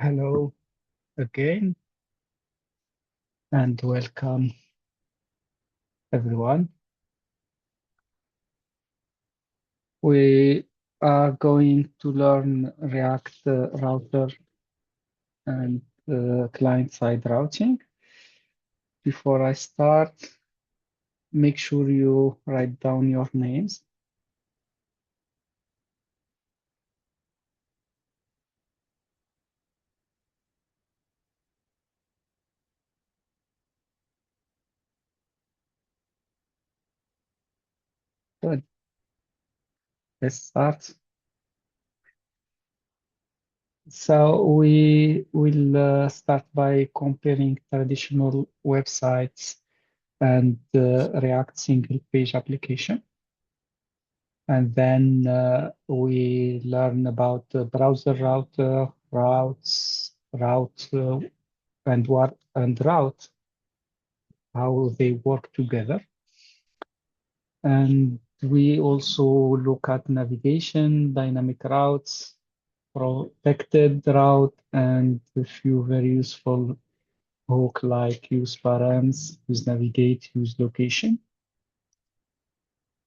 Hello again and welcome everyone. We are going to learn React router and client-side routing. Before I start, make sure you write down your names. Good. Let's start. So we will start by comparing traditional websites and React single page application. And then we learn about the browser router, route, and route, how they work together. And we also look at navigation, dynamic routes, protected route, and a few very useful hook like use params, use navigate, use location.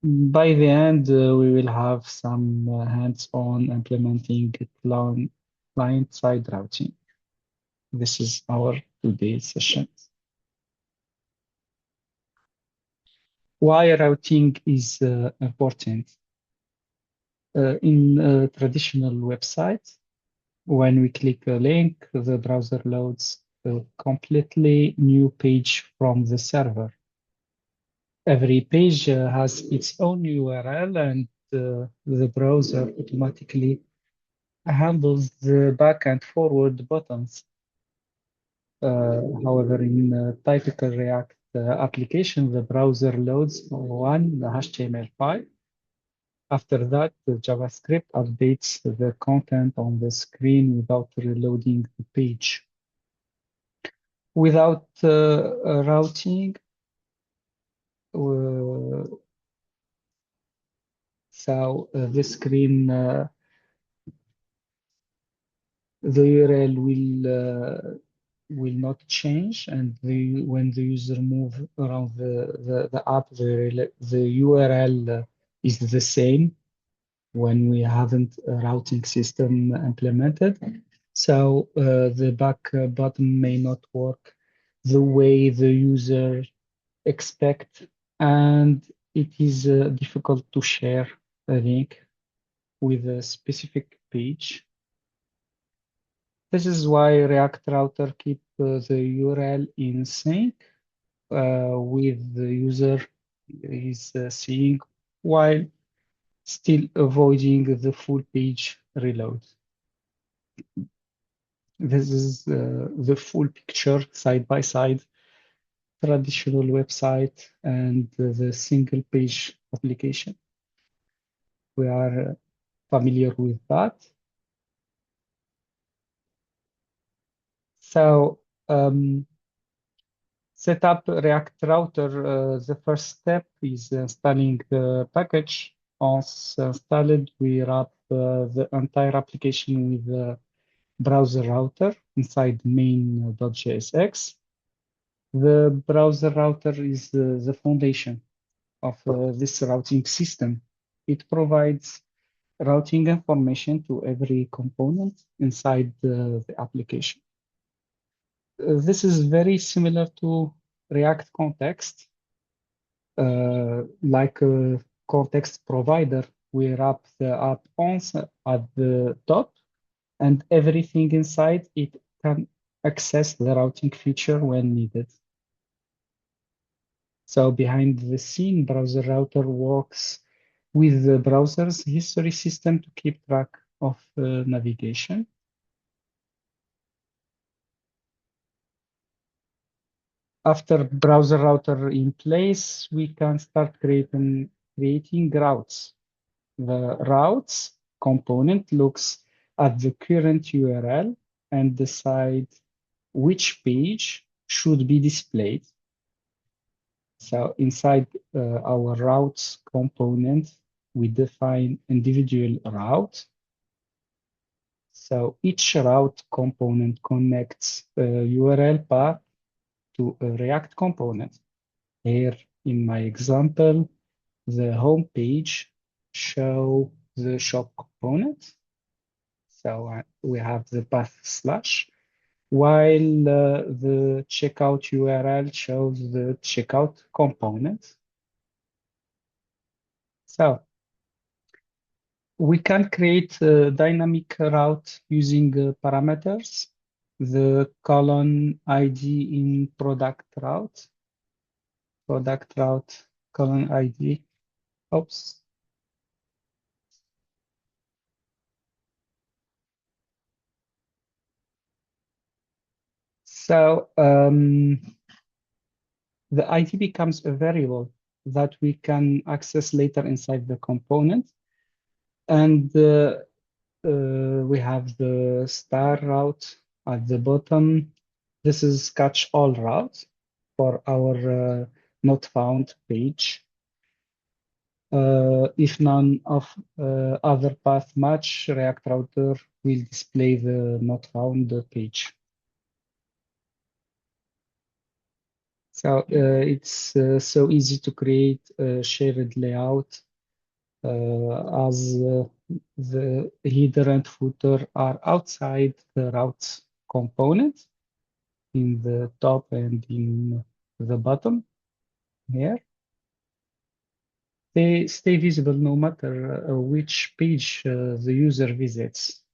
By the end, we will have some hands-on implementing client-side routing. This is our today's session. Why routing is important? In a traditional website, when we click a link, the browser loads a completely new page from the server. Every page has its own URL, and the browser automatically handles the back and forward buttons. However, in a typical React application, the browser loads one HTML file. After that, the JavaScript updates the content on the screen without reloading the page. Without routing, the screen, the URL will not change, and when the user move around the app, the URL is the same when we haven't a routing system implemented. So the back button may not work the way the user expect, and it is difficult to share a link with a specific page. This is why React Router keep the URL in sync with the user is seeing, while still avoiding the full page reload. This is the full picture side by side, traditional website and the single page application. We are familiar with that. So set up React Router. The first step is installing the package. Once installed, we wrap the entire application with the browser router inside main.jsx. The browser router is the foundation of this routing system. It provides routing information to every component inside the application. This is very similar to React Context. Like a context provider, we wrap the app at the top, and everything inside it can access the routing feature when needed. So behind the scene, browser router works with the browser's history system to keep track of navigation. After browser router in place, we can start creating routes. The routes component looks at the current URL and decides which page should be displayed. So inside our routes component, we define individual routes. So each route component connects a URL path to a React component. Here in my example, the home page show the shop component. So we have the path slash, while the checkout URL shows the checkout component. So we can create a dynamic route using parameters, the colon ID in product route colon ID. Oops. So the ID becomes a variable that we can access later inside the component. And we have the star route at the bottom. This is catch all route for our not found page. If none of other path match, React Router will display the not found page. So it's so easy to create a shared layout as the header and footer are outside the routes component in the top and in the bottom here. They stay visible no matter which page the user visits.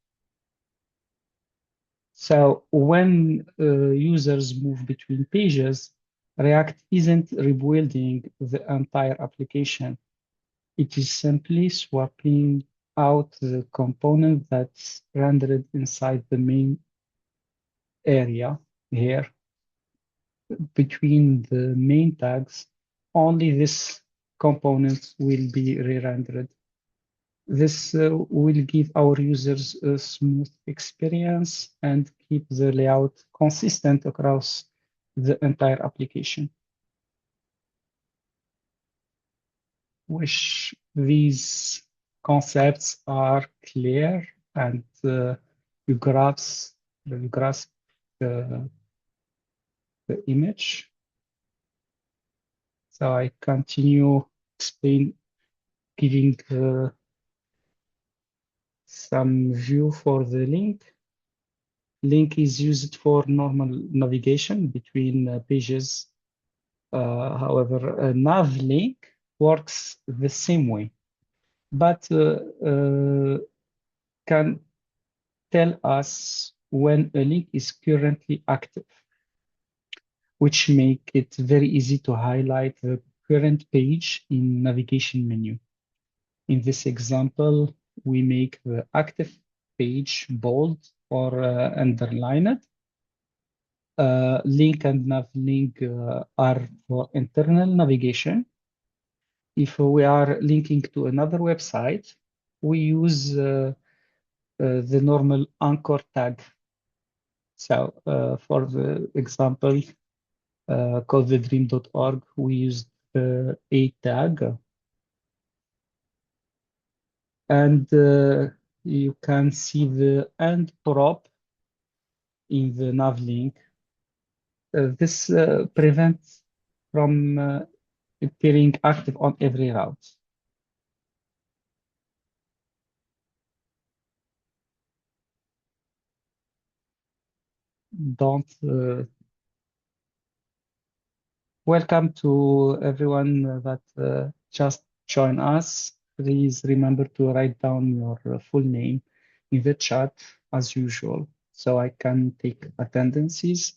So when users move between pages, React isn't rebuilding the entire application. It is simply swapping out the component that's rendered inside the main area here between the main tags. Only this component will be re-rendered. This will give our users a smooth experience and keep the layout consistent across the entire application. Wish these concepts are clear and you grasp the, the image. So I continue giving some view for the link. Link is used for normal navigation between pages. However, a nav link works the same way, but can tell us when a link is currently active, which make it very easy to highlight the current page in navigation menu. In this example, we make the active page bold or underlined. Link and nav link are for internal navigation. If we are linking to another website, we use the normal anchor tag. So for the example, codethedream.org, we use the A tag. And you can see the end prop in the nav link. This prevents from appearing active on every route. Don't welcome to everyone that just joined us. Please remember to write down your full name in the chat as usual, so I can take attendances.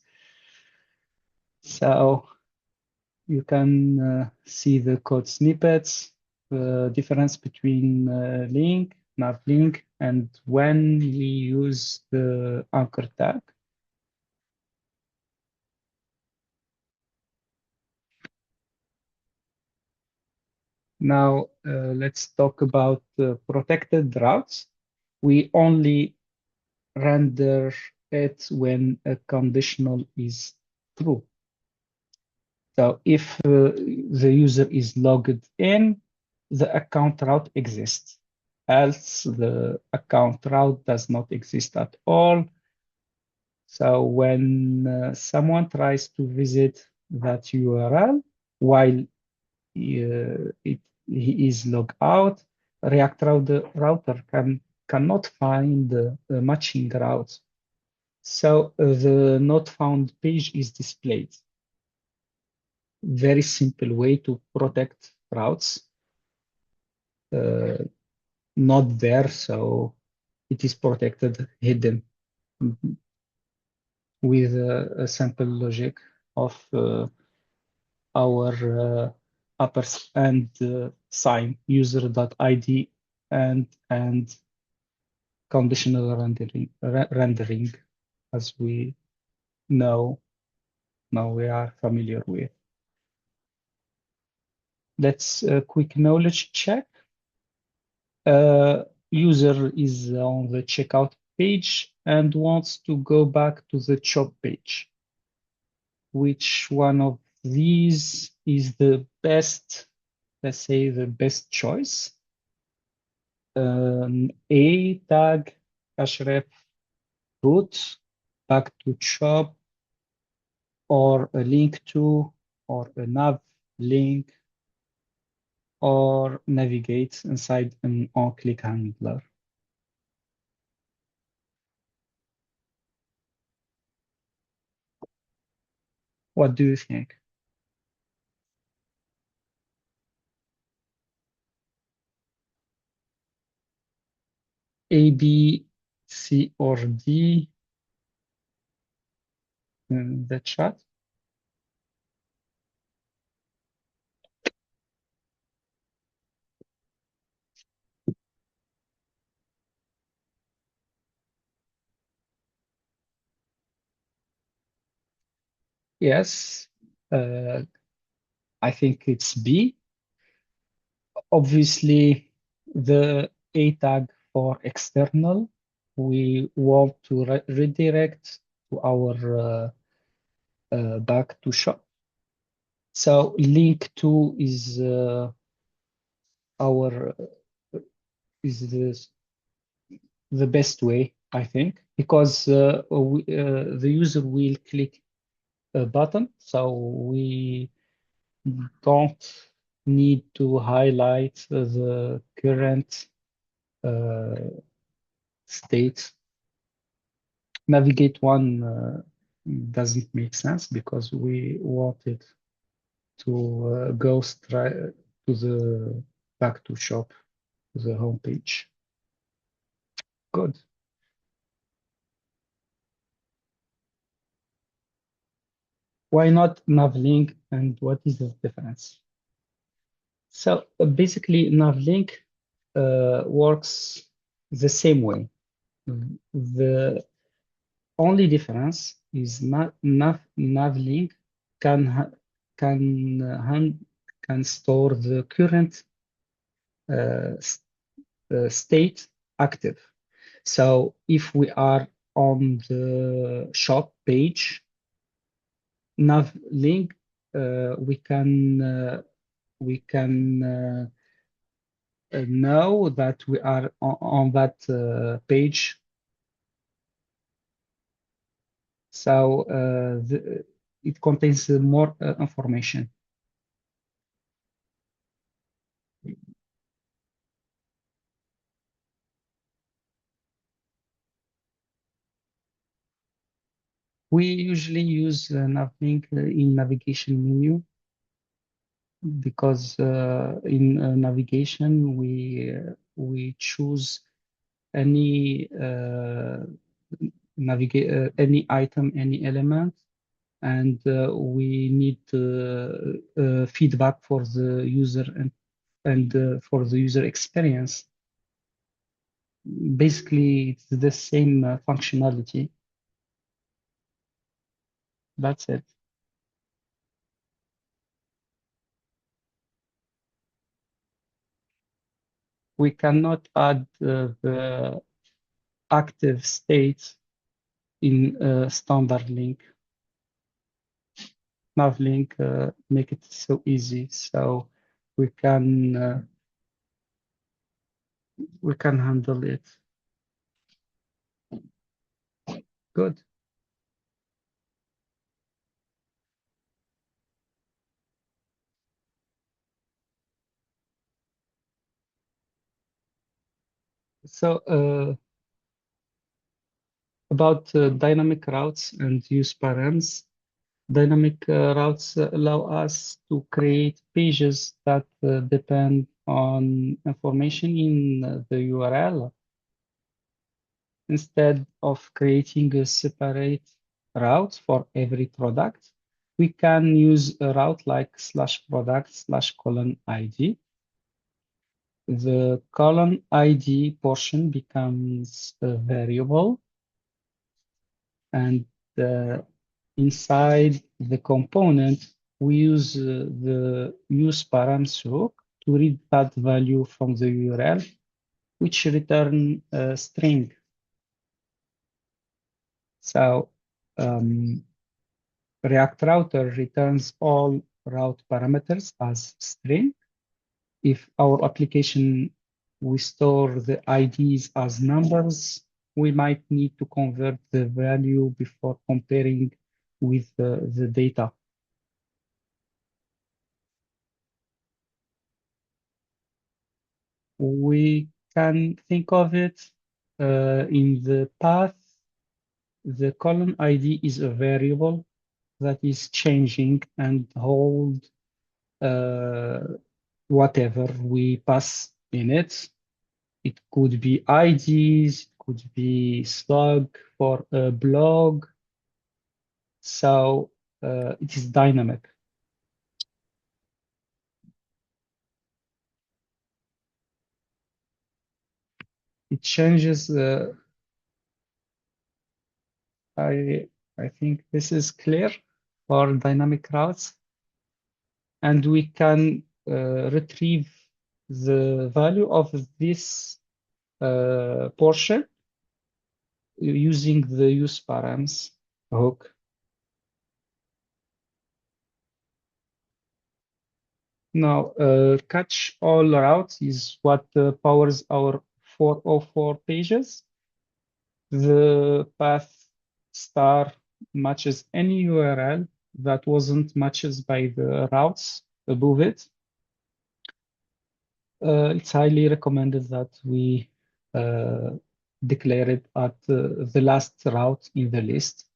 So you can see the code snippets, the difference between link, nav link, and when we use the anchor tag. Now let's talk about protected routes. We only render it when a conditional is true. So if the user is logged in, the account route exists. else the account route does not exist at all. So when someone tries to visit that URL while he is logged out, React router cannot find the matching routes. So the not found page is displayed. Very simple way to protect routes. Not there, so it is protected, hidden with a simple logic of our upper and sign user.id and conditional rendering as we know now we are familiar with. Let's quick knowledge check. User is on the checkout page and wants to go back to the shop page. Which one of these is the best, let's say the best choice? A tag, href root, back to shop, or a link to, or a nav link, or navigate inside an on-click handler. What do you think? A, B, C, or D in the chat? Yes, I think it's B. Obviously, the A tag for external, we want to redirect to our back to shop. So link to is our is the best way, I think, because the user will click a button, so we don't need to highlight the current uh, state. Navigate one doesn't make sense because we wanted to go straight to the back to shop, to the home page. Good. Why not Navlink and what is the difference? So basically, Navlink works the same way. The only difference is Navlink can can can store the current uh, state active. So if we are on the shop page, Navlink, we can know that we are on that page. So it contains more information. We usually use Navlink in navigation menu because in navigation we choose any navigate any item, any element, and we need feedback for the user and for the user experience. Basically, it's the same functionality. That's it. We cannot add the active state in standard link. Navlink make it so easy, so we can we can handle it. Good. So about dynamic routes and use params. Dynamic routes allow us to create pages that depend on information in the URL instead of creating a separate route for every product. We can use a route like /product/:ID. The column ID portion becomes a variable, and inside the component, we use the use params hook to read that value from the URL, which return a string. So React Router returns all route parameters as string. If our application, we store the IDs as numbers, we might need to convert the value before comparing with the data. We can think of it in the path. The column ID is a variable that is changing and hold whatever we pass in it. It could be IDs, it could be slug for a blog. So it is dynamic. It changes. I I think this is clear for dynamic routes, and we can retrieve the value of this portion using the use params hook. Now, catch all routes is what powers our 404 pages. The path star matches any URL that wasn't matched by the routes above it. It's highly recommended that we declare it at the last route in the list.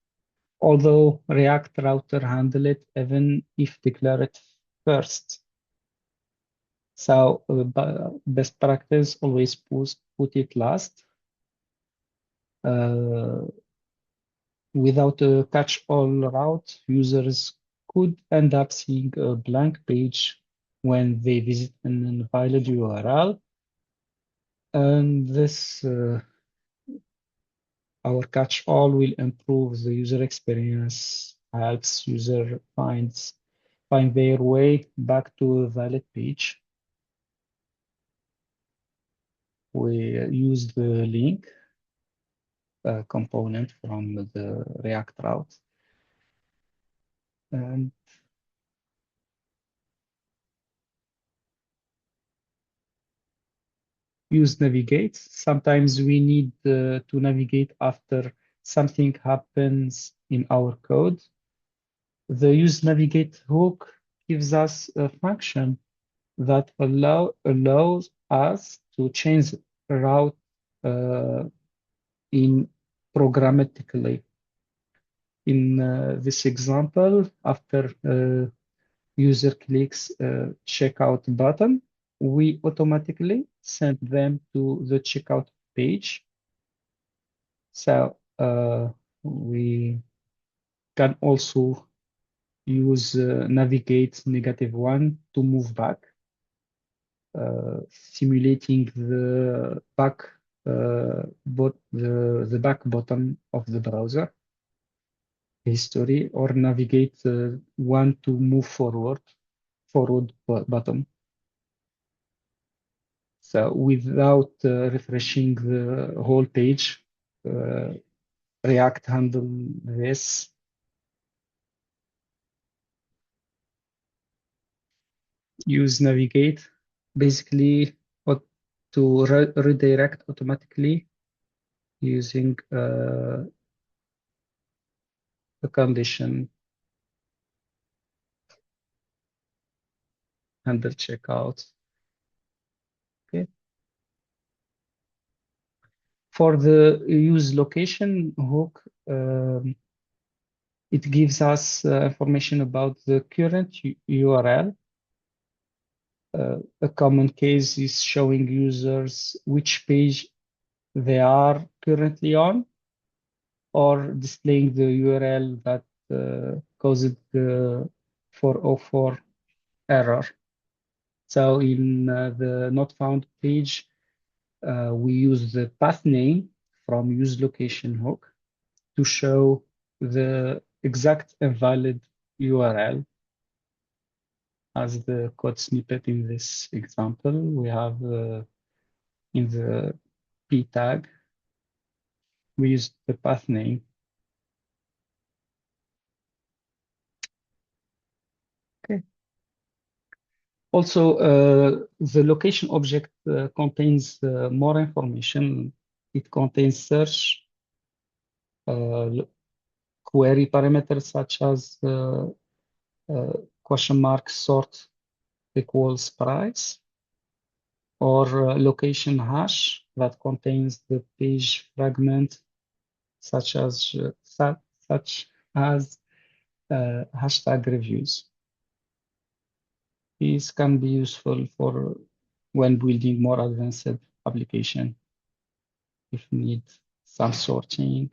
Although React Router handle it even if declared first. So best practice, always put it last. Without a catch-all route, users could end up seeing a blank page when they visit an invalid URL. And this, our catch-all will improve the user experience, helps user find their way back to a valid page. We use the link component from the React route. And use navigate. Sometimes we need to navigate after something happens in our code. The use navigate hook gives us a function that allows us to change route in programmatically. In this example, after user clicks checkout button, we automatically send them to the checkout page. So we can also use navigate -1 to move back, simulating the back the back button of the browser history, or navigate 1 to move forward button. So without refreshing the whole page, React handle this. Use navigate. Basically, what to redirect automatically using the condition handle checkout. Okay. For the use location hook, it gives us information about the current URL. A common case is showing users which page they are currently on, or displaying the URL that caused the 404 error. So in the not found page, we use the path name from use location hook to show the exact and valid URL as the code snippet in this example. We have in the p tag, we use the path name. Okay. Also, the location object contains more information. It contains search, query parameters such as question mark sort equals price, or location hash that contains the page fragment such as hashtag reviews. These can be useful for when building more advanced application if need some sorting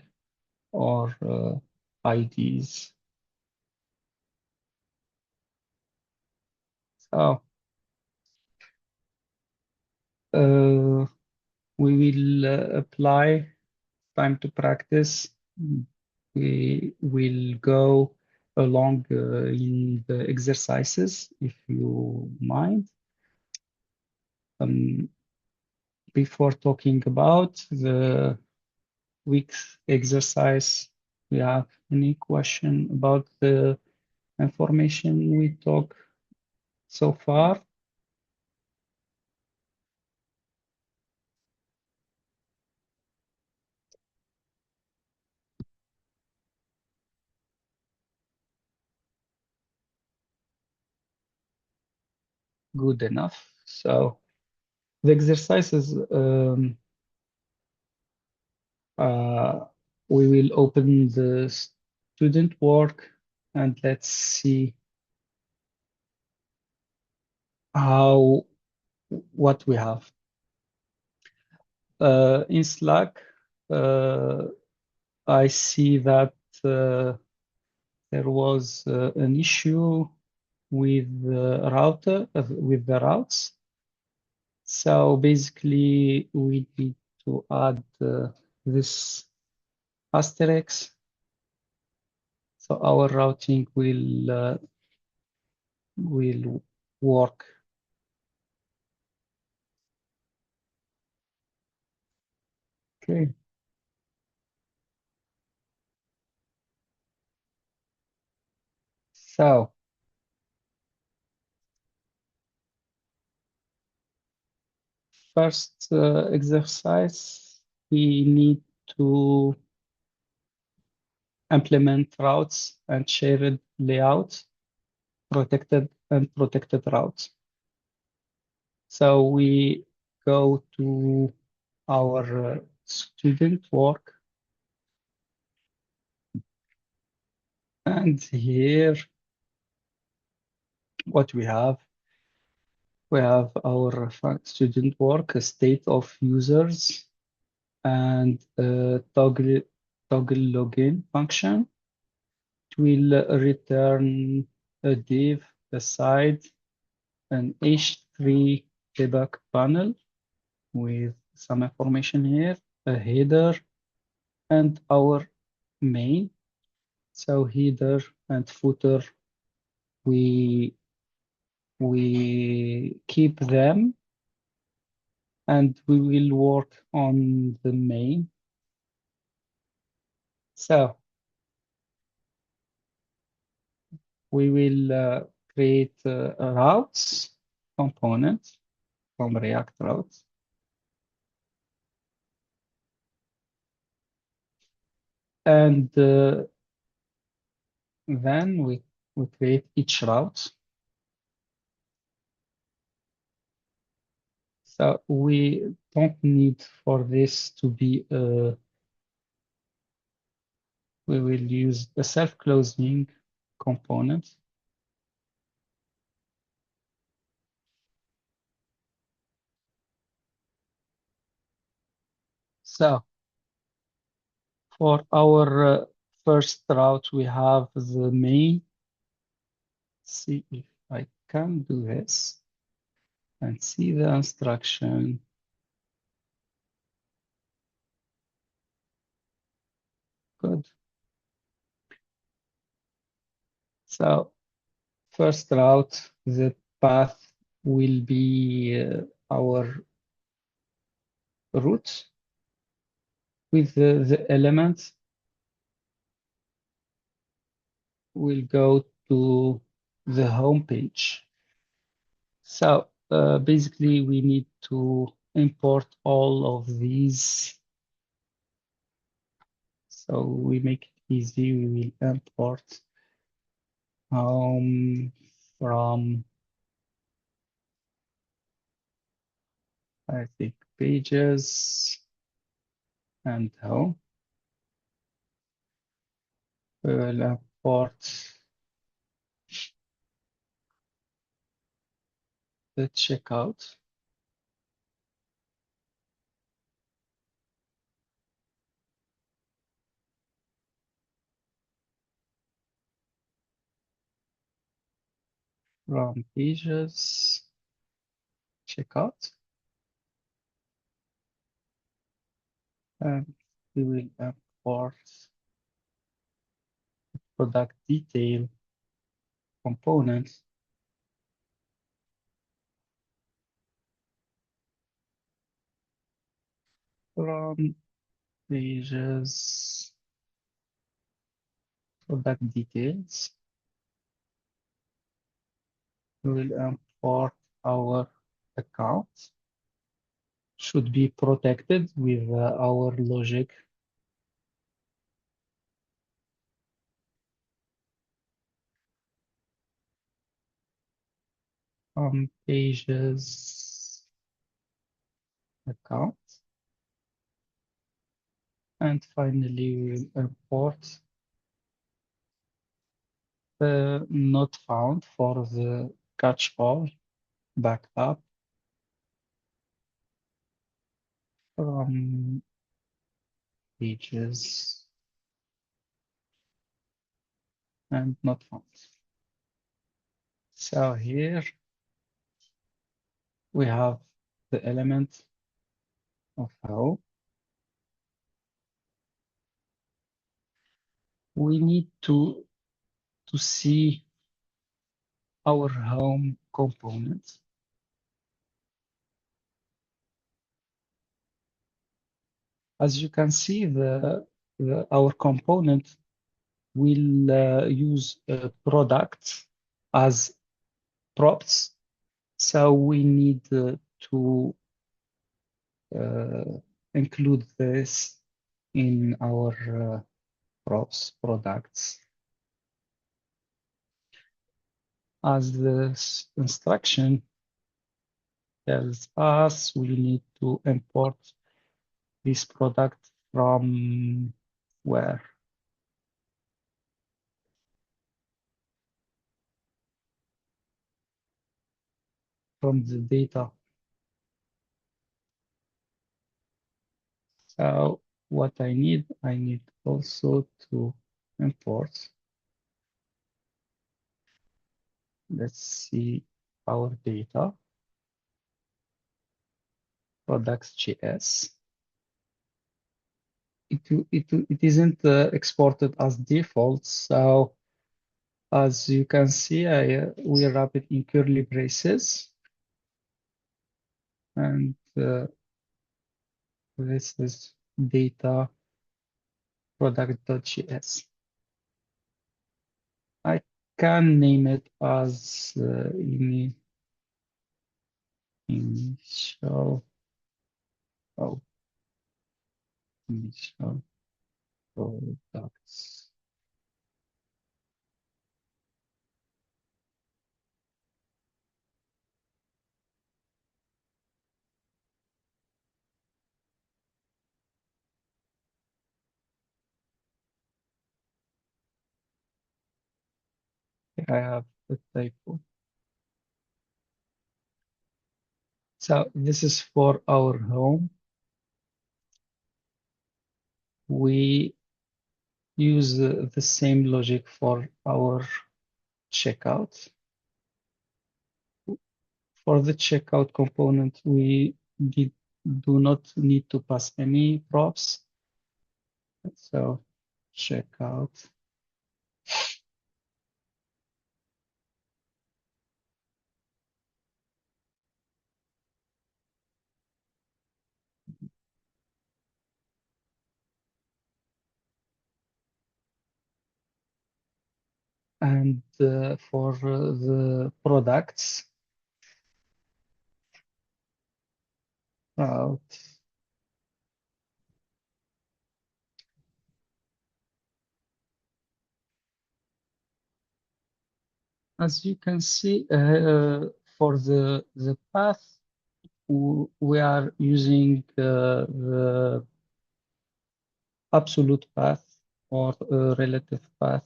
or IDs. So we will apply time to practice. We will go along in the exercises, if you mind. Before talking about the week's exercise, we have any question about the information we talked so far? Good enough. So the exercises, we will open the student work and let's see what we have. In Slack, I see that there was an issue with the routes. So basically, we need to add this asterisk. So our routing will work. Okay. So first exercise, we need to implement routes and shared layout, protected and protected routes. So we go to our student work, and here what we have our student work, a state of users, and toggle login function. It will return a div, a side, an H3 debug panel with some information here, a header, and our main. So header and footer, we keep them, and we will work on the main. So we will create a routes component from React routes. And then we create each route. So we don't need for this to be, we will use the self-closing component. So for our first route, we have the main. See if I can do this and see the instruction. Good. So first route, the path will be our root with the elements will go to the home page. So basically, we need to import all of these. So we make it easy. We will import from, I think, pages and home. We will import the checkout from pages, checkout, and we will import product detail components from pages, product details. We will import our account. Should be protected with our logic. Pages, account. And finally, we will import the not found for the catch-all backup from pages and not found. So here we have the element of how we need to see our home component. As you can see, our component will use products as props. So we need to include this in our props products. As the instruction tells us, we need to import this product from where? From the data. So what I need also to import. Let's see our data, products.js. It isn't exported as default. So as you can see, we wrap it in curly braces. And this is data product.js. I can name it as initial, oh, initial products. I have a typo. So this is for our home. We use the same logic for our checkout. For the checkout component, we do not need to pass any props. So checkout. And for the products, route. As you can see, for the path, we are using the absolute path or relative path.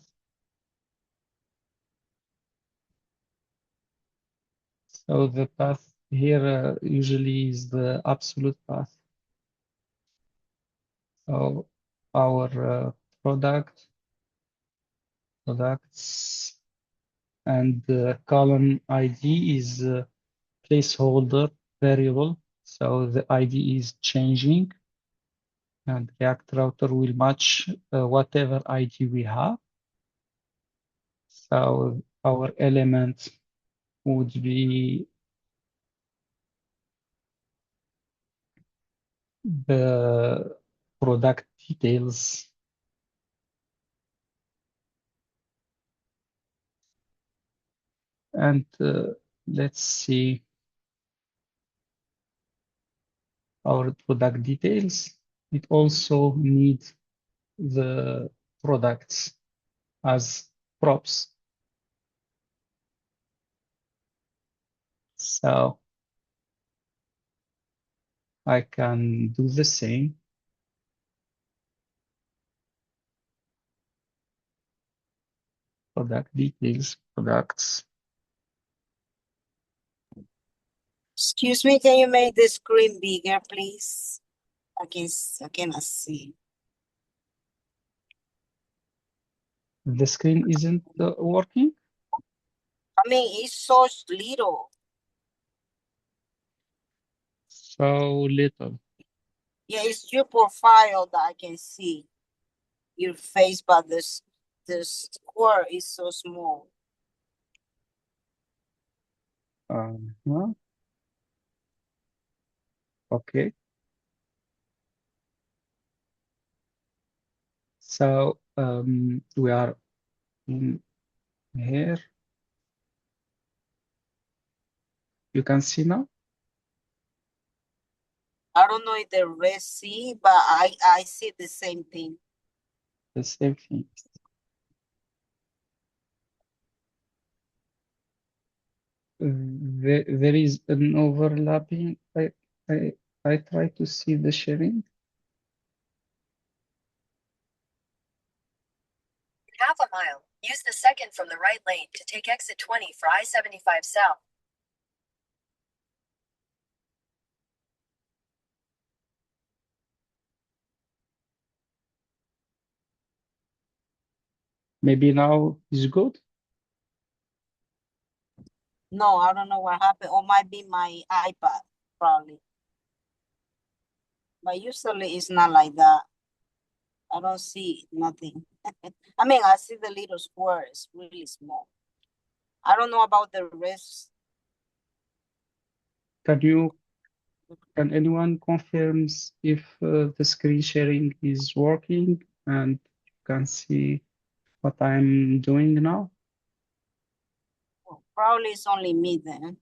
So the path here usually is the absolute path. So our products, and the column ID is placeholder variable. So the ID is changing, and React Router will match whatever ID we have. So our element would be the product details. And let's see our product details. It also needs the products as props. So I can do the same. Product details, products. Excuse me, can you make the screen bigger, please? I cannot see. The screen isn't working. I mean, it's so little. So little. Yeah, it's your profile that I can see your face, but the square is so small. Uh-huh. Okay. So we are in here. You can see now I don't know if the rest see, but I see the same thing. the same thing. There is an overlapping. I try to see the sharing. Half a mile. Use the second from the right lane to take exit 20 for I-75 South. Maybe now is good. No, I don't know what happened. Or might be my iPad, probably. But usually it's not like that. I don't see nothing. I mean, I see the little square is really small. I don't know about the rest. Can anyone confirms if the screen sharing is working and you can see what I'm doing now? Probably it's only me then.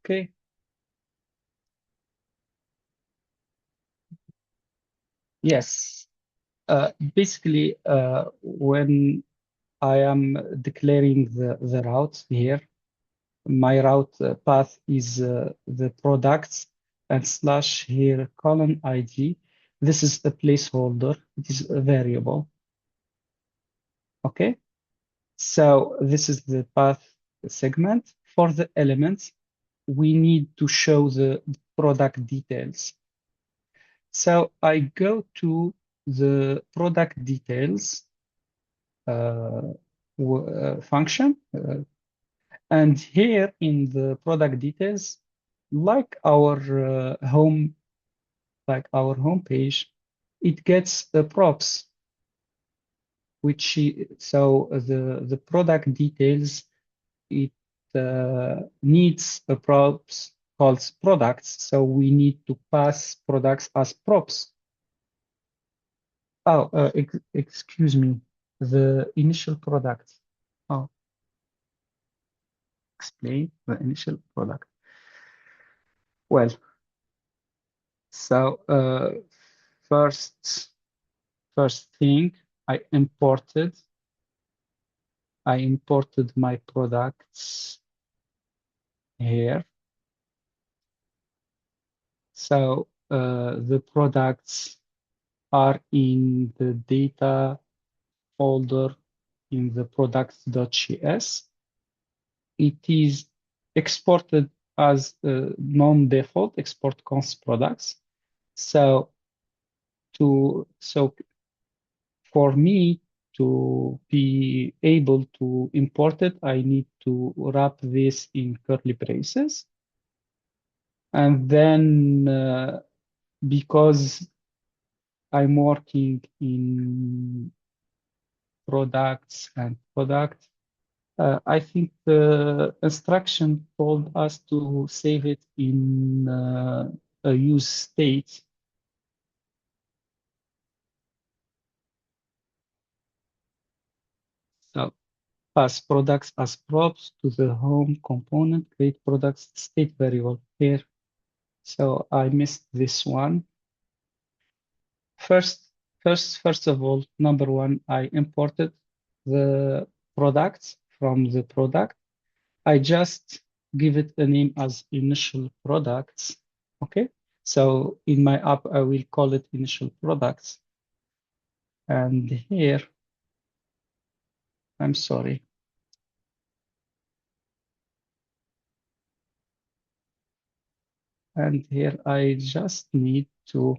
Okay. Yes. Basically, when I am declaring the route here, my route path is the products and slash here column ID. This is a placeholder. It is a variable. Okay. So this is the path segment. For the elements, we need to show the product details. So I go to the product details function. And here in the product details, like our home page, it gets the props, so the product details, it needs a props called products. So we need to pass products as props. Oh, excuse me, the initial product. Oh, explain the initial product. Well, so first thing, I imported my products here. So the products are in the data folder in the products.js. It is exported as non-default export const products. So for me to be able to import it, I need to wrap this in curly braces. And then because I'm working in products and product, I think the instruction told us to save it in a use state. So pass products as props to the home component, create products state variable here. So I missed this one. First of all, number one, I imported the products from the product. I just give it a name as initial products. Okay. So in my app, I will call it initial products. And here, I'm sorry. And here I just need to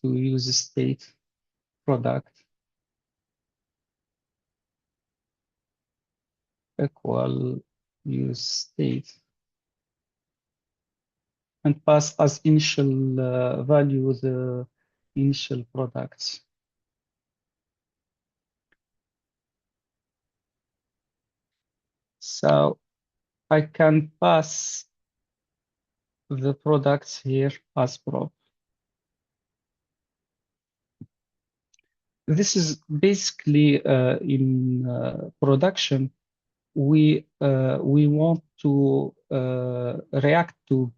use a state product equal use state and pass as initial value the initial products. So I can pass the products here as prop. This is basically in production. We want to React to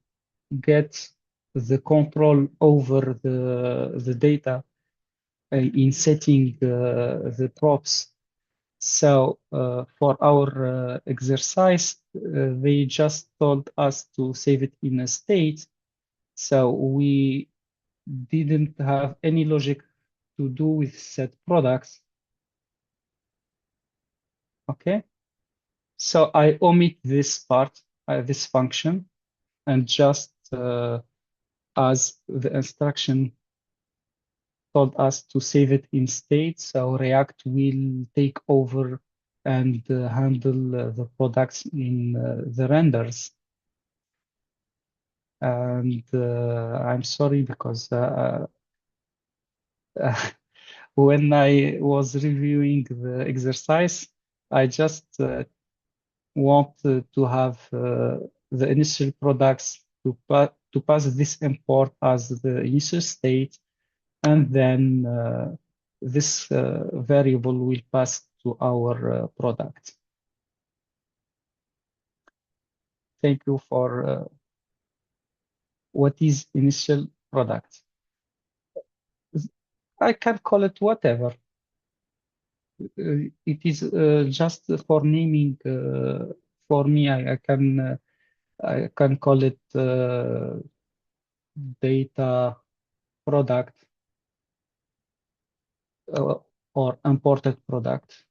get the control over the data in setting the props. So for our exercise, they just told us to save it in a state. So we didn't have any logic to do with set products. Okay. So I omit this part, this function, and just as the instruction told us to save it in state, so React will take over and handle the products in the renders. And I'm sorry because when I was reviewing the exercise, I just want to have the initial products to pass this import as the initial state, and then this variable will pass to our product. Thank you for what is initial product. I can call it whatever. It is just for naming. For me, I can call it data product or imported product.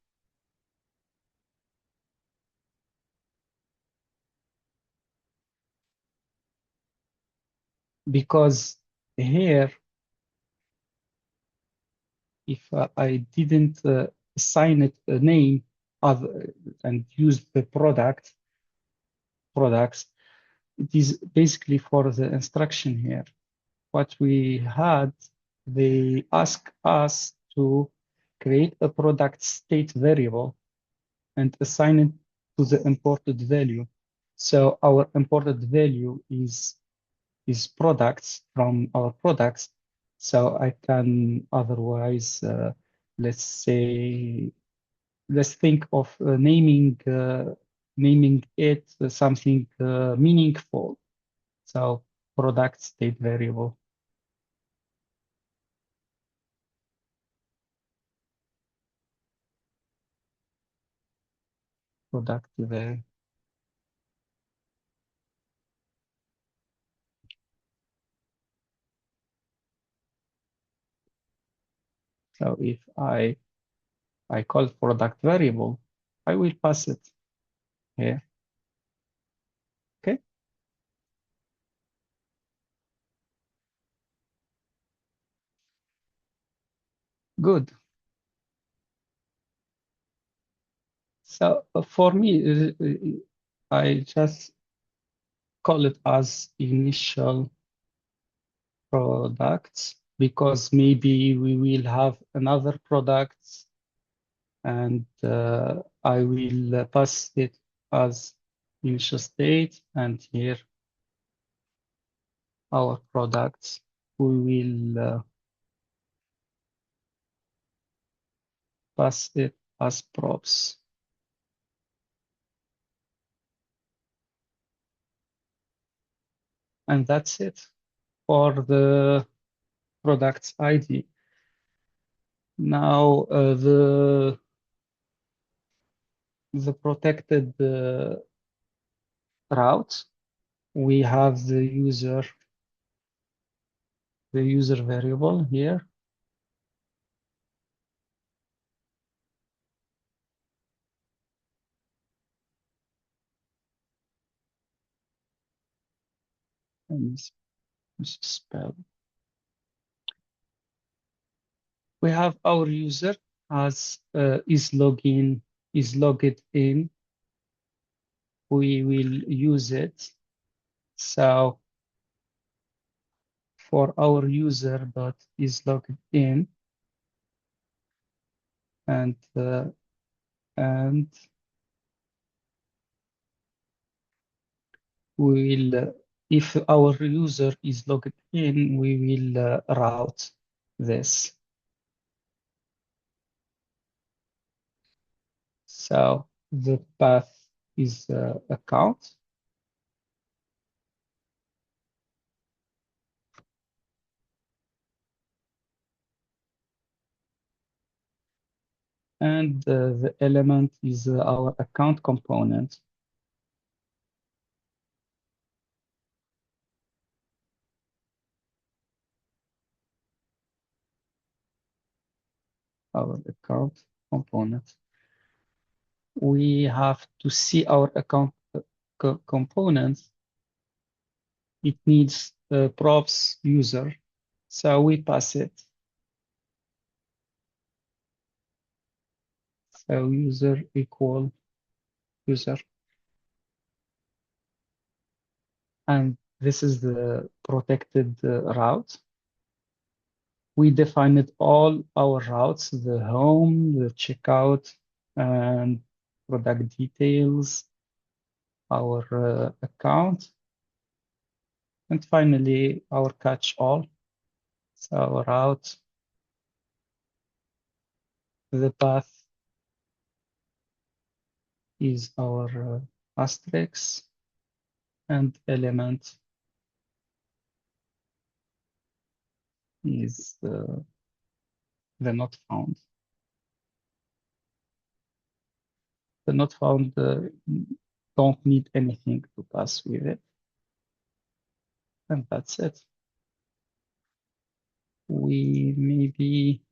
Because here, if I didn't assign it a name and use the products, it is basically for the instruction here. What we had, they ask us to create a product state variable and assign it to the imported value. So our imported value is products from our products. So I can otherwise, let's say, let's think of naming it something meaningful. So product state variable. Product variable. So if I call product variable, I will pass it here. Okay. Good. So for me, I just call it as initial products because maybe we will have another products and I will pass it as initial state, and here our products, we will pass it as props. And that's it for the products ID. Now the protected route, we have the user variable here. And spell. We have our user as is logged in. We will use it. So for our user dot is logged in, and we will, if our user is logged in, we will route this. So the path is account. And the element is our account component. Our account component. We have to see our account components. It needs props user. So we pass it. So user equal user. And this is the protected route. We defined all our routes, the home, the checkout, and product details, our account, and finally our catch all. So route, the path, is our asterisk, and element is the not found. The not found don't need anything to pass with it. And that's it. We maybe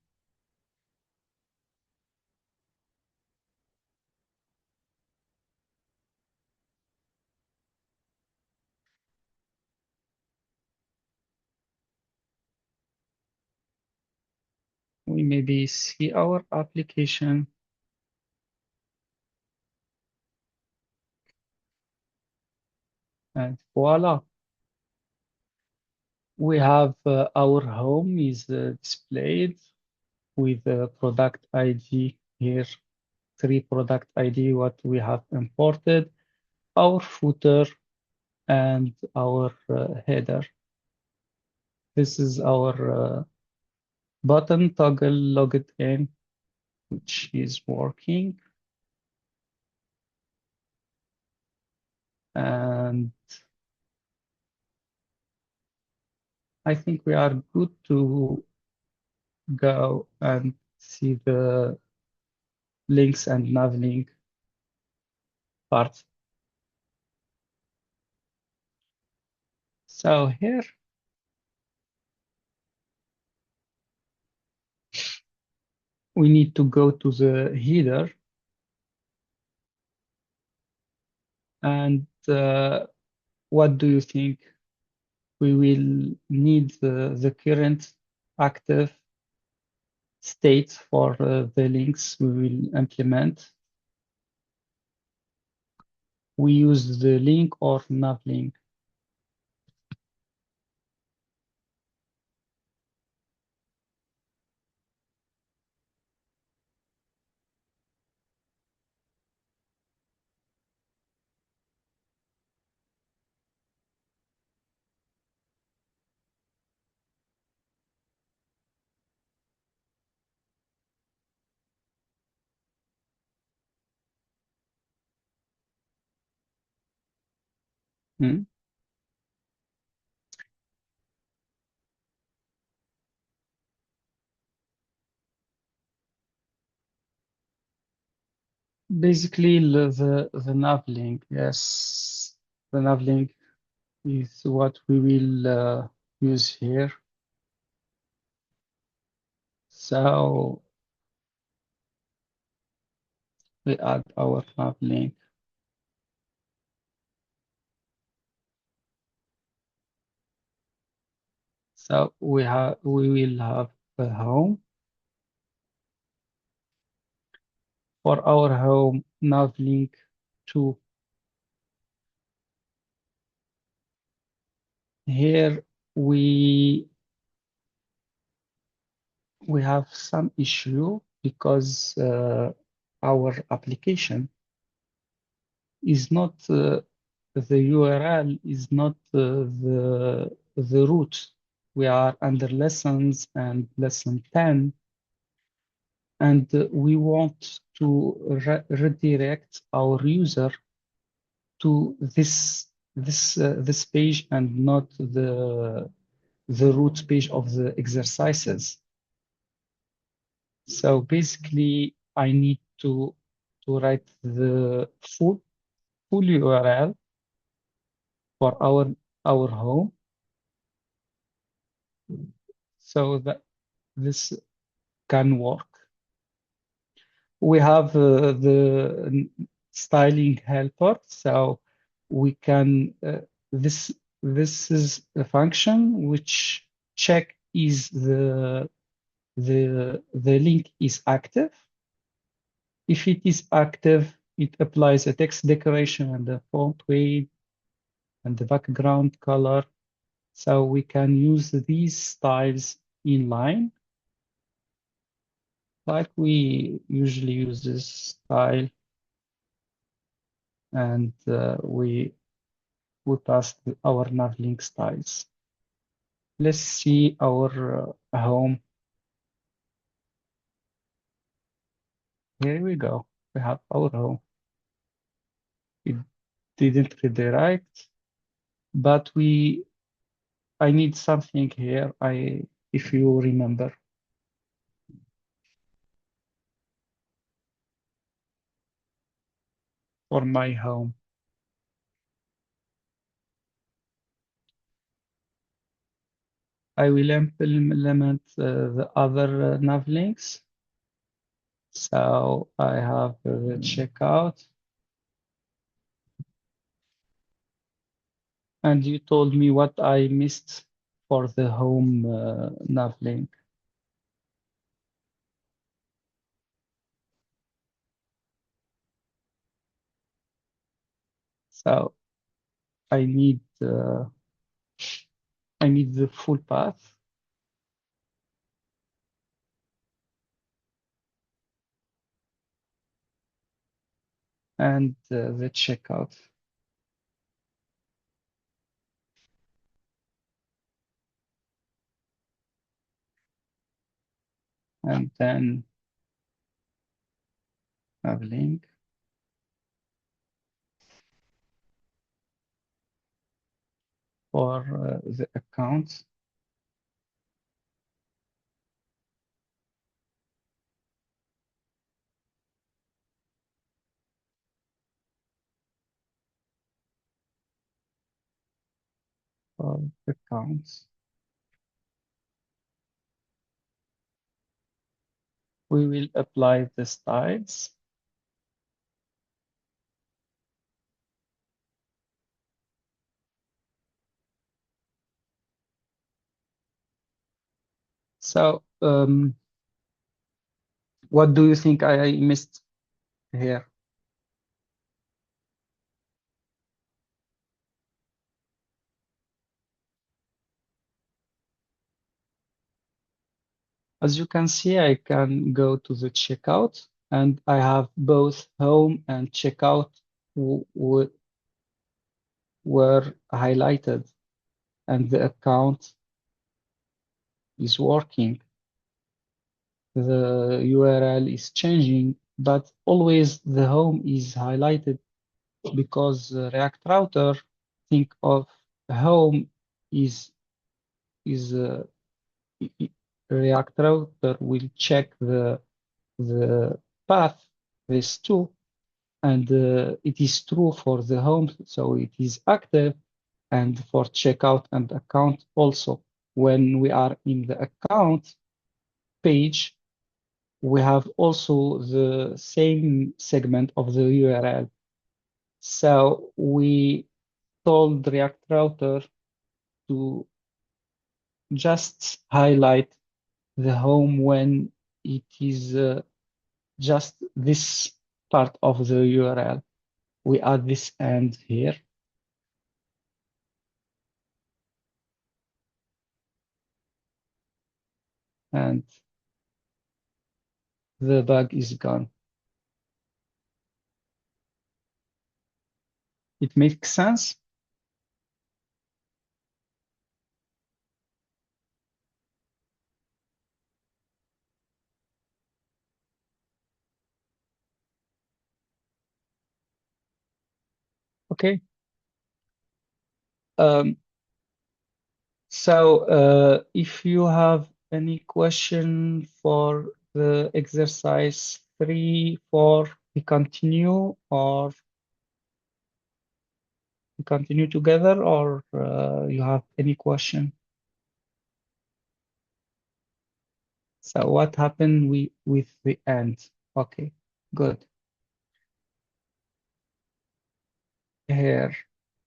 see our application. And voila, we have our home is displayed with the product ID here, 3 product ID, what we have imported, our footer, and our header. This is our button toggle logged in, which is working. And I think we are good to go and see the links and navlink part. So here we need to go to the header, and what do you think? We will need the current active state for the links we will implement. We use the link or navlink. Hmm? Basically, the navlink, yes, the navlink is what we will use here. So we add our navlink. So we will have a home. For our home, navlink 2. Here we have some issue because our application is not the URL is not the root. We are under lessons and lesson 10, and we want to redirect our user to this page and not the root page of the exercises. So basically, I need to write the full URL for our home, so that this can work. We have the styling helper, so we can this is a function which check is the link is active. If it is active, it applies a text decoration and the font weight and the background color. So we can use these styles inline, like we usually use this style, and we pass our navlink styles. Let's see our home. Here we go. We have our home. it didn't redirect, but I need something here. If you remember. For my home. I will implement the other nav links. So I have the checkout. And you told me what I missed for the home nav link. So I need the full path. And the checkout. And then nav link. For the account. For accounts. We will apply the styles. So what do you think I missed here? As you can see, I can go to the checkout and I have both home and checkout were highlighted and the account is working. The URL is changing, but always the home is highlighted because the React router think of home is React router will check the path, this too, and it is true for the home, so it is active, and for checkout and account also. When we are in the account page, we have also the same segment of the URL. So we told React router to just highlight the home when it is just this part of the URL. We add this end here. And the bug is gone. It makes sense? Okay. So if you have any question for the exercise 3, 4, we continue, or we continue together, or you have any question? So what happened with the end? Okay, good. Here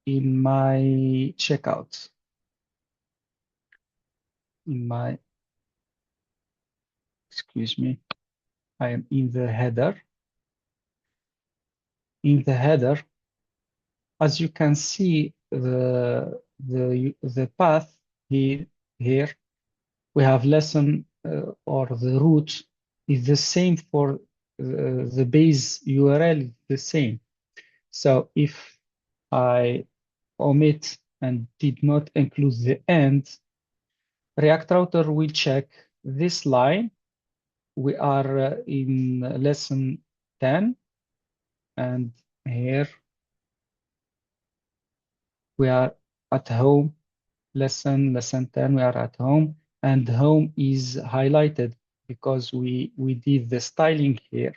in my checkout, excuse me, I am in the header. In the header, as you can see, the path here we have lesson or the root is the same for the base URL is the same. So if I omit and did not include the end, React Router will check this line. We are in lesson 10, and here We are at home, lesson 10, we are at home, and home is highlighted because we did the styling here.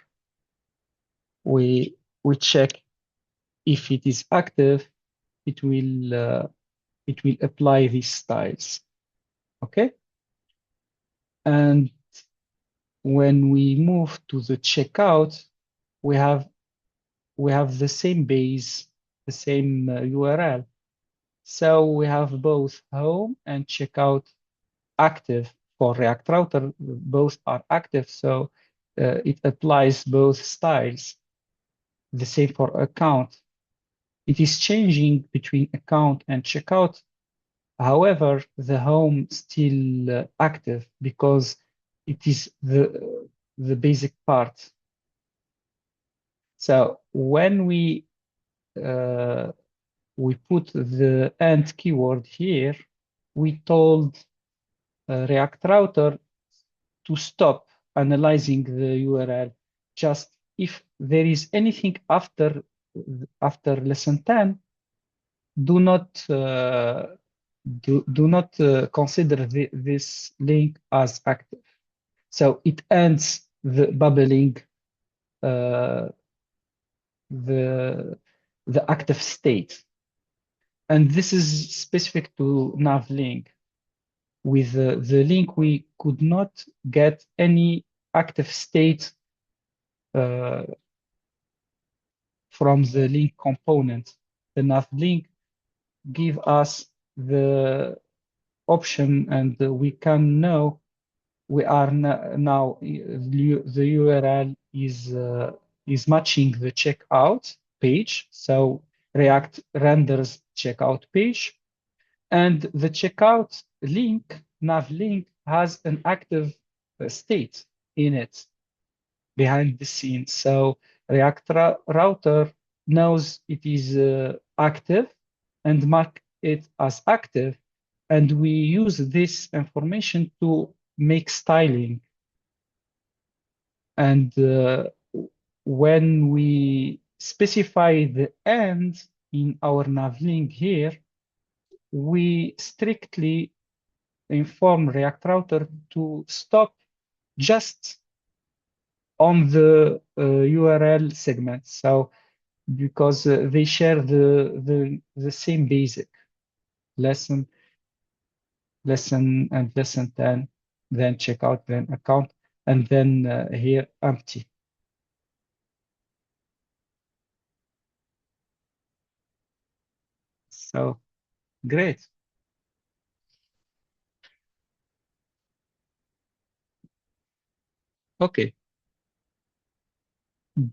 We check if it is active, it will apply these styles. Okay? And when we move to the checkout, we have the same base, the same URL. So we have both home and checkout active for React Router. Both are active, so it applies both styles. The same for account. It is changing between account and checkout. However, the home still active because it is the basic part. So when we put the AND keyword here, we told React Router to stop analyzing the URL. Just if there is anything after lesson 10, do not consider this link as active. So it ends the bubbling the active state. And this is specific to navlink. With the link, we could not get any active state from the link component. The navlink give us the option, and we can know we are now the URL is matching the checkout page. So React renders checkout page, and the checkout link, nav link, has an active state in it behind the scenes. So React router knows it is active and mark it as active. And we use this information to make styling. And when we specify the end in our navlink here, we strictly inform React Router to stop just on the URL segment. So because they share the same basic lesson and lesson 10, then checkout, then account, and then here empty. So great. Okay.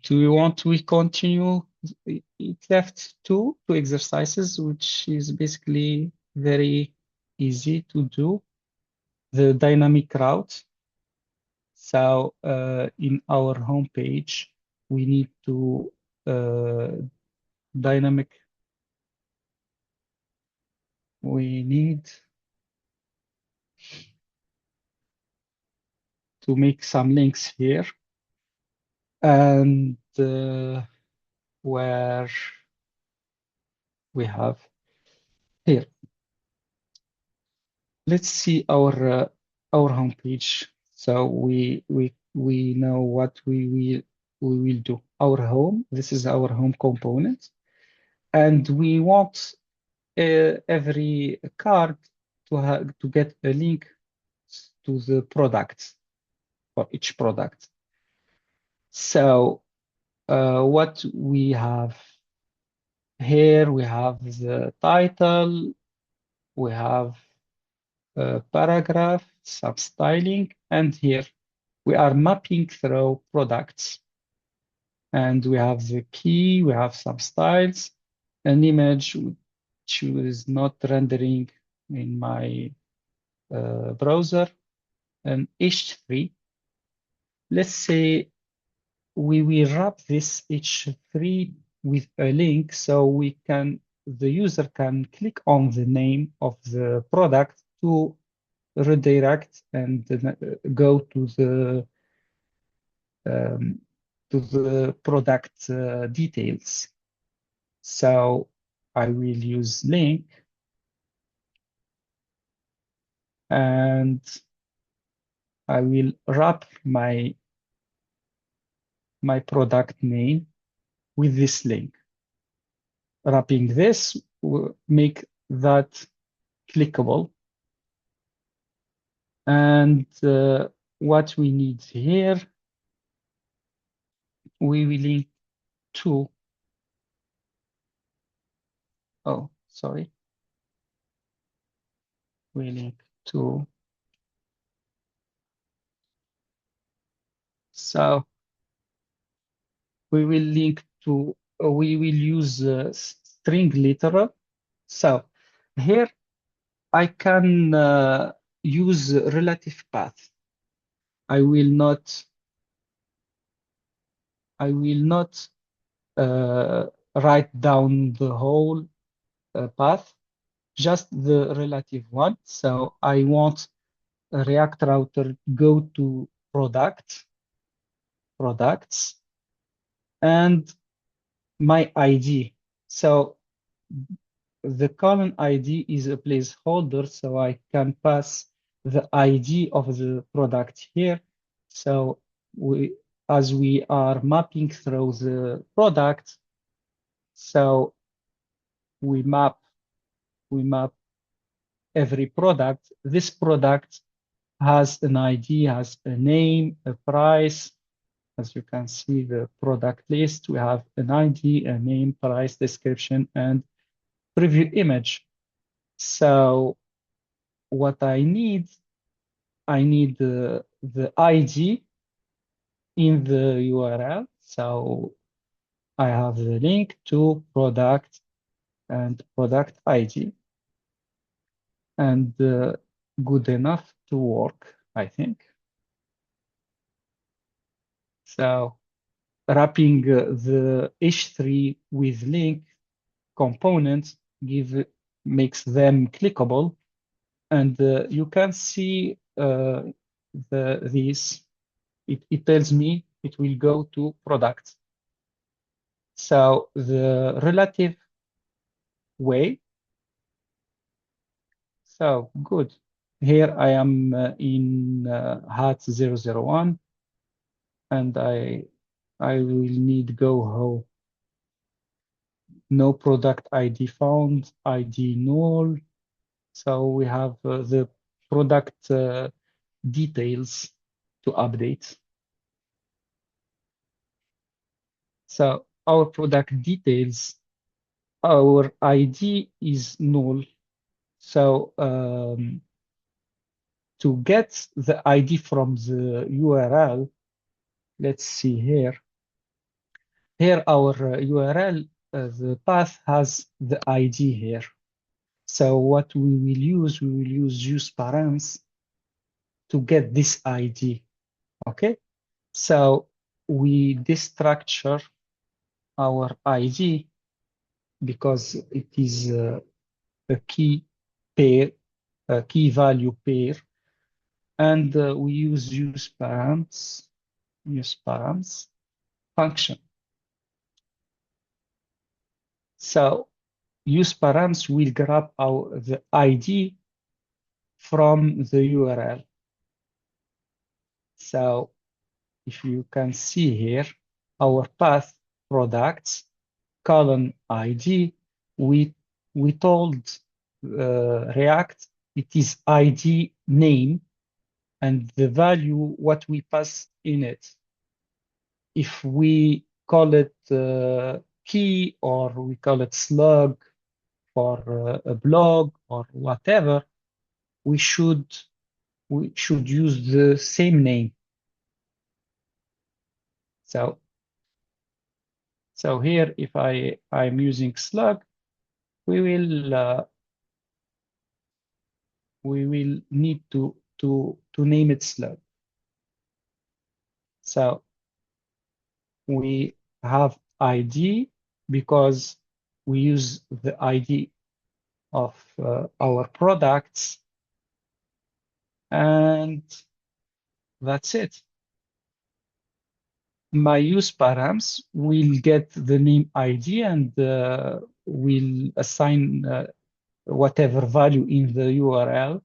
Do you want we continue? It left two exercises, which is basically very easy to do. The dynamic route. So in our homepage, we need to we need to make some links here, and where we have here. Let's see our homepage. So we know what we will do. Our home. This is our home component, and we want every card to get a link to the product for each product. So what we have here, we have the title, we have a paragraph, some styling, and here we are mapping through products. And we have the key, we have some styles, an image which is not rendering in my browser, an H3. Let's say we will wrap this H3 with a link so the user can click on the name of the product to redirect and go to the product details. So I will use link, and I will wrap my product name with this link. Wrapping this will make that clickable. And what we need here, we will link to, oh, sorry. We link to, so we will link to, we will use string literal. So here I can use relative path. I will not write down the whole path, just the relative one. So I want a React router go to products, and my ID. So the column ID is a placeholder, so I can pass the ID of the product here. So as we are mapping through the product, so we map every product. This product has an ID, has a name, a price. As you can see, the product list, we have an ID, a name, price, description, and preview image. So what I need the ID in the URL. So I have the link to product and product ID, and good enough to work, I think. So wrapping the H3 with link components makes them clickable, and you can see this. It tells me it will go to products. So the relative way. So good. Here I am in hat 001, and I will need go home. No product ID found, ID null. So we have the product details to update. So our product details, our ID is null. So to get the ID from the URL, let's see here. Here our URL, the path has the ID here. So what we will use useparams to get this ID. Okay, so we destructure our ID because it is a key pair, a key value pair, and we use useparams function. So useparams will grab the ID from the URL. So if you can see here, our path products column ID, we told React it is ID name and the value what we pass in it. If we call it key, or we call it slug for a blog or whatever, we should use the same name. So here, if I'm using slug, we will need to name it slug. So we have ID because we use the ID of our products, and that's it. My useparams will get the name ID, and will assign whatever value in the URL,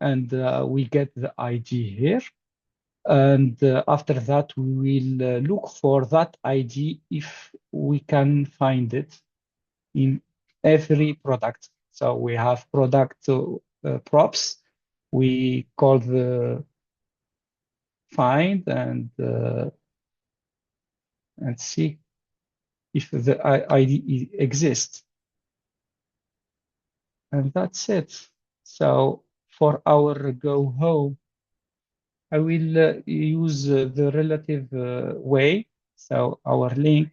and we get the ID here. And after that, we will look for that ID if we can find it in every product. So we have product props. We call the find and see if the ID exists. And that's it. So for our go home, I will use the relative way. So our link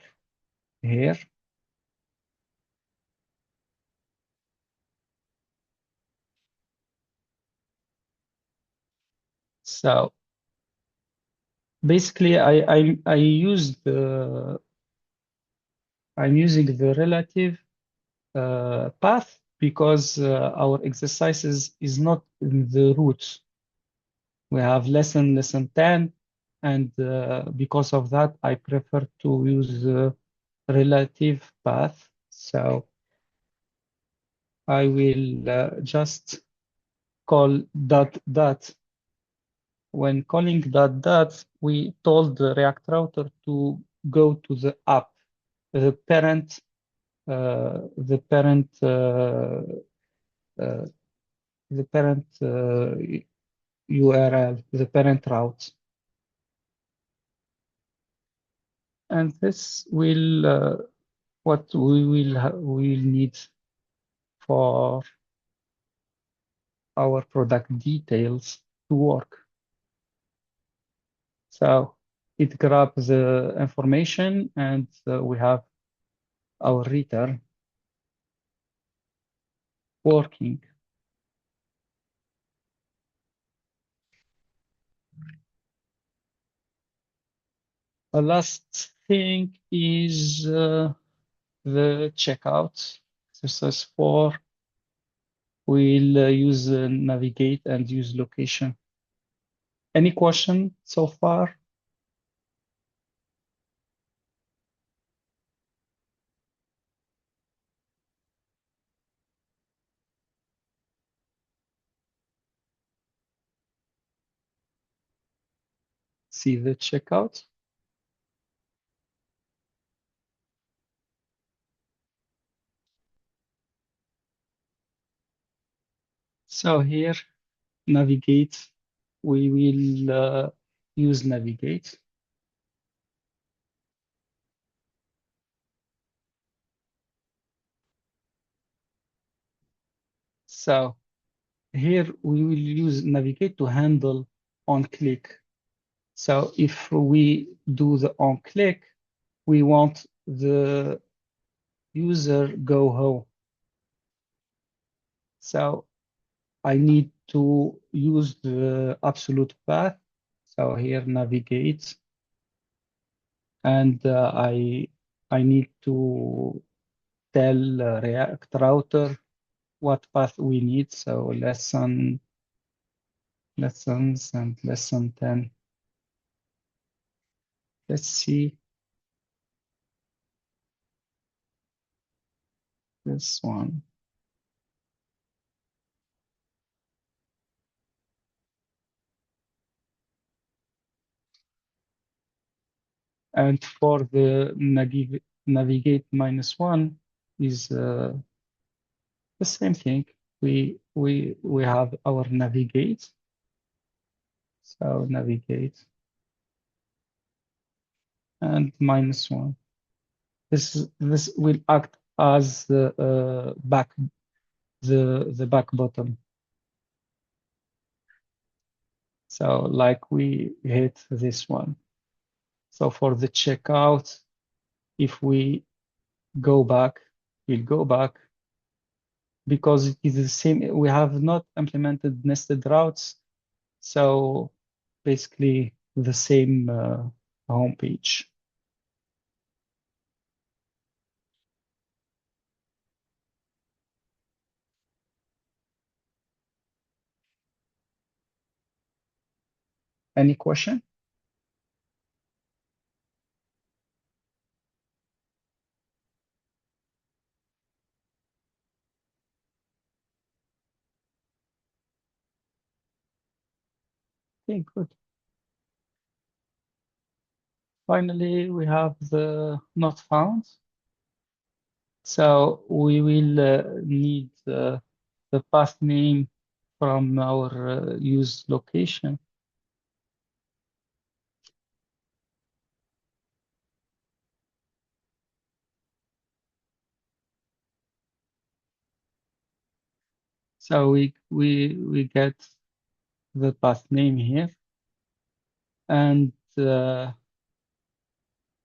here. So basically, I'm using the relative path because our exercises is not in the root. We have lesson 10, and because of that, I prefer to use the relative path. So I will just call dot dot. When calling dot dot, we told the React router to go to the app, the parent, the parent, uh, the parent URL, the parent route, and this will what we will need for our product details to work. So it grabs the information, and we have our return working. The last thing is the checkout. Exercise 4. We'll use navigate and use location. Any question so far? See the checkout. So here, navigate. We will use navigate. So here we will use navigate to handle on click. So if we do the on click, we want the user go home. So I need to use the absolute path. So here navigate, and I need to tell React router what path we need. So lessons and lesson 10. Let's see this one. And for the navigate -1 is the same thing. We have our navigate. So navigate and -1. This will act as the back button. So like we hit this one. So for the checkout, if we go back, we'll go back because it is the same. We have not implemented nested routes. So basically the same home page. Any question? Okay, good. Finally, we have the not found. So we will need the path name from our use location. So we get the path name here, and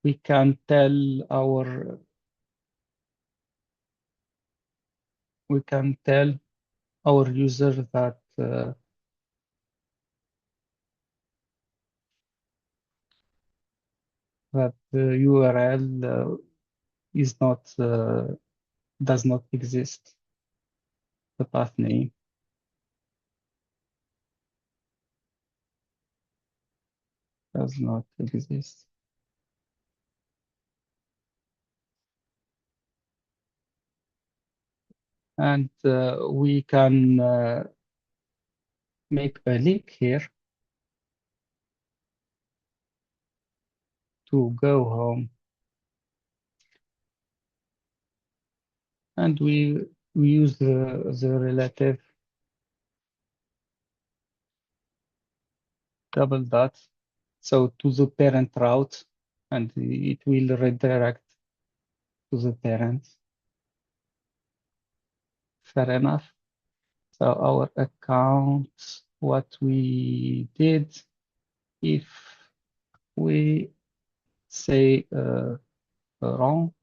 we can tell our user that that the URL is not does not exist. The path name does not exist. And we can make a link here to go home, and we use the relative double dot, so to the parent route, and it will redirect to the parent. Fair enough. So our account, what we did, if we say wrong,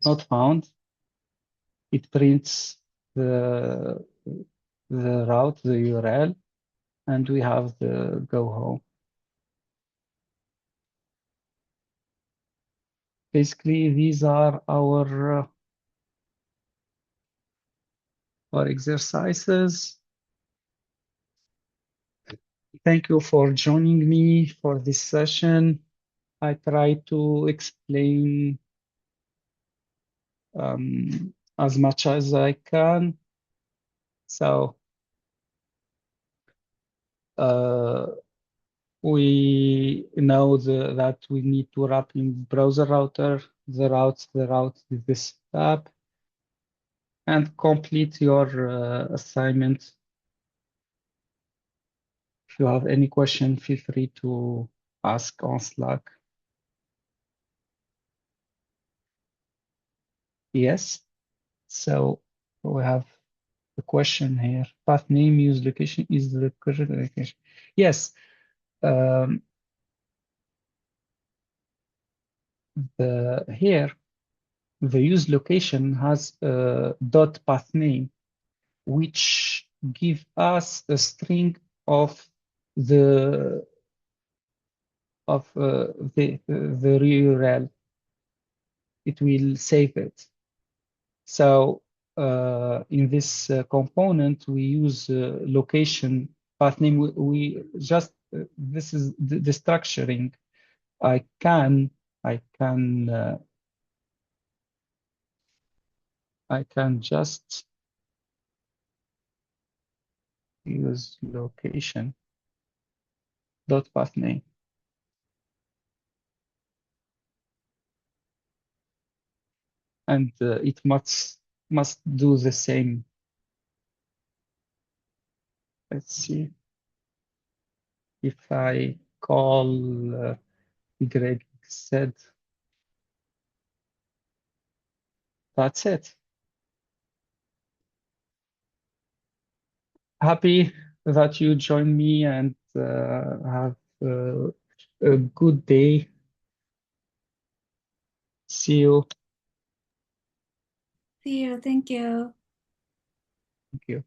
not found, it prints the route, the URL, and we have the go home. Basically, these are our exercises. Thank you for joining me for this session. I try to explain as much as I can. So we know that we need to wrap in browser router, the route is this tab, and complete your assignment. If you have any question, feel free to ask on Slack. Yes. So we have the question here. Path name use location is the correct location. Yes. Here the use location has a dot path name, which give us a string of the URL. It will save it. So in this component, we use location path name. We just this is the structuring. I can just use location dot path name. And it must do the same. Let's see if I call Greg said. That's it. Happy that you joined me, and have a good day. See you. See you. Thank you. Thank you.